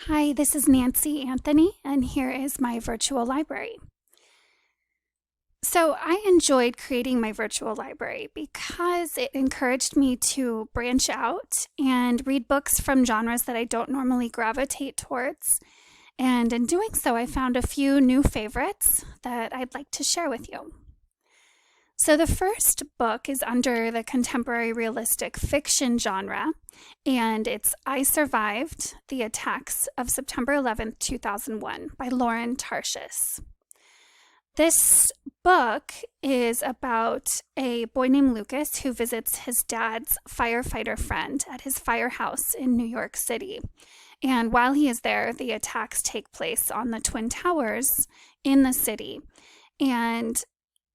Hi, this is Nancy Anthony, and here is my virtual library. So, I enjoyed creating my virtual library because it encouraged me to branch out and read books from genres that I don't normally gravitate towards. And in doing so, I found a few new favorites that I'd like to share with you. So, the first book is under the contemporary realistic fiction genre, and it's I Survived the Attacks of September 11th, 2001 by Lauren Tarshis. This book is about a boy named Lucas who visits his dad's firefighter friend at his firehouse in New York City. And while he is there, the attacks take place on the Twin Towers in the city. And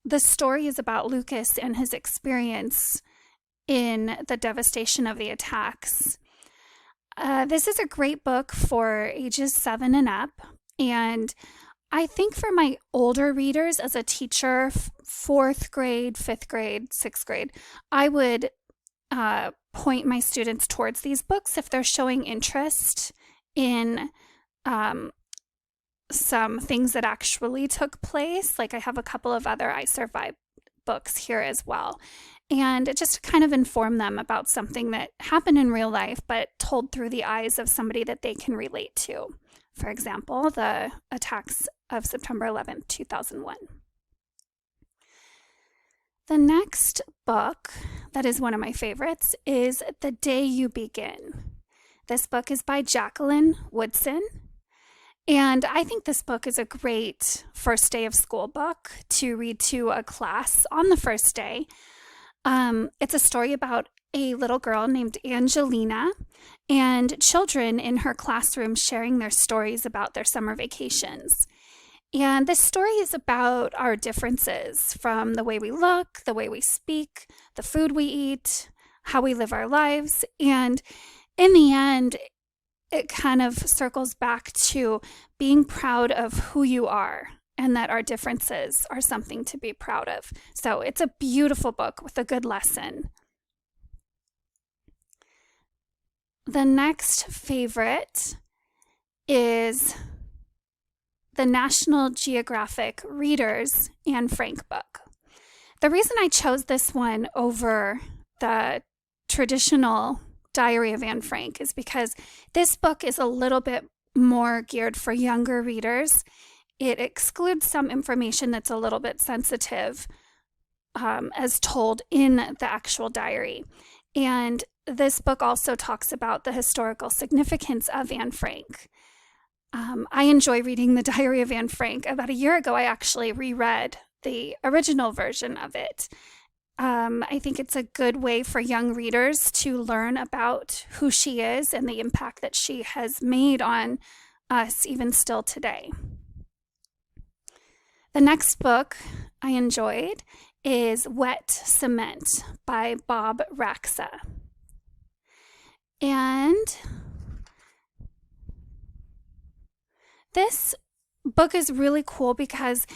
the story is about Lucas and his experience in the devastation of the attacks. This is a great book for ages 7 and up, and I think for my older readers as a teacher, fourth grade, fifth grade, sixth grade, I would point my students towards these books if they're showing interest in some things that actually took place. Like I have a couple of other I Survived books here as well. And it just kind of inform them about something that happened in real life, but told through the eyes of somebody that they can relate to. For example, the attacks of September 11th, 2001. The next book that is one of my favorites is The Day You Begin. This book is by Jacqueline Woodson. And I think this book is a great first day of school book to read to a class on the first day. It's a story about a little girl named Angelina and children in her classroom sharing their stories about their summer vacations. And this story is about our differences from the way we look, the way we speak, the food we eat, how we live our lives. And in the end, it kind of circles back to being proud of who you are and that our differences are something to be proud of. So it's a beautiful book with a good lesson. The next favorite is the National Geographic Readers Anne Frank book. The reason I chose this one over the traditional Diary of Anne Frank is because this book is a little bit more geared for younger readers. It excludes some information that's a little bit sensitive as told in the actual diary. And this book also talks about the historical significance of Anne Frank. I enjoy reading the Diary of Anne Frank. About a year ago, I actually reread the original version of it. I think it's a good way for young readers to learn about who she is and the impact that she has made on us even still today. The next book I enjoyed is Wet Cement by Bob Raxa. And this book is really cool because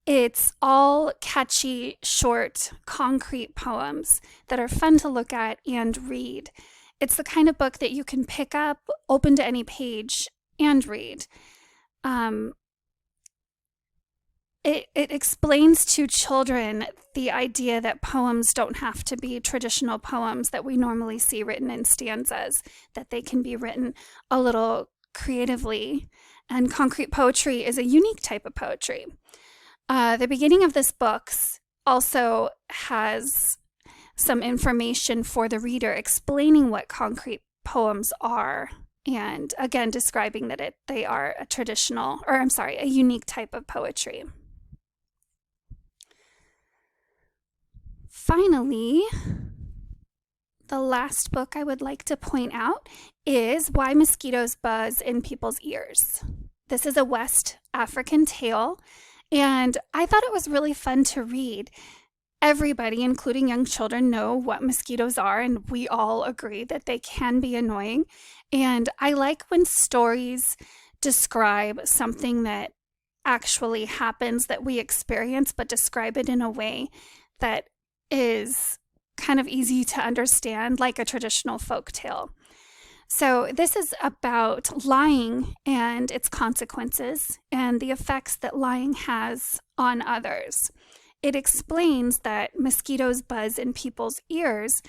it's all catchy, short, concrete poems that are fun to look at and read. It's the kind of book that you can pick up, open to any page, and read. It explains to children the idea that poems don't have to be traditional poems that we normally see written in stanzas, that they can be written a little creatively. And concrete poetry is a unique type of poetry. The beginning of this book also has some information for the reader explaining what concrete poems are, and again describing that they are a unique type of poetry. Finally, the last book I would like to point out is Why Mosquitoes Buzz in People's Ears. This is a West African tale, and I thought it was really fun to read. Everybody, including young children, know what mosquitoes are, and we all agree that they can be annoying. And I like when stories describe something that actually happens, that we experience, but describe it in a way that is kind of easy to understand, like a traditional folk tale. So, this is about lying and its consequences and the effects that lying has on others. It explains that mosquitoes buzz in people's ears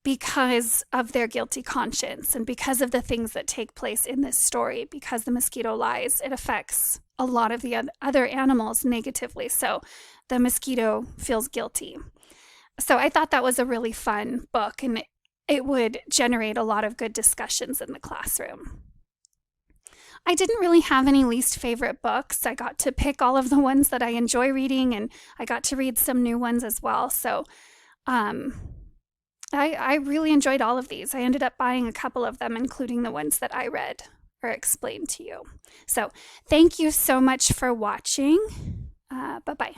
because of their guilty conscience and because of the things that take place in this story. Because the mosquito lies, it affects a lot of the other animals negatively. So the mosquito feels guilty. So I thought that was a really fun book, and it would generate a lot of good discussions in the classroom. I didn't really have any least favorite books. I got to pick all of the ones that I enjoy reading, and I got to read some new ones as well. So I really enjoyed all of these. I ended up buying a couple of them, including the ones that I read or explained to you. So thank you so much for watching. Bye-bye.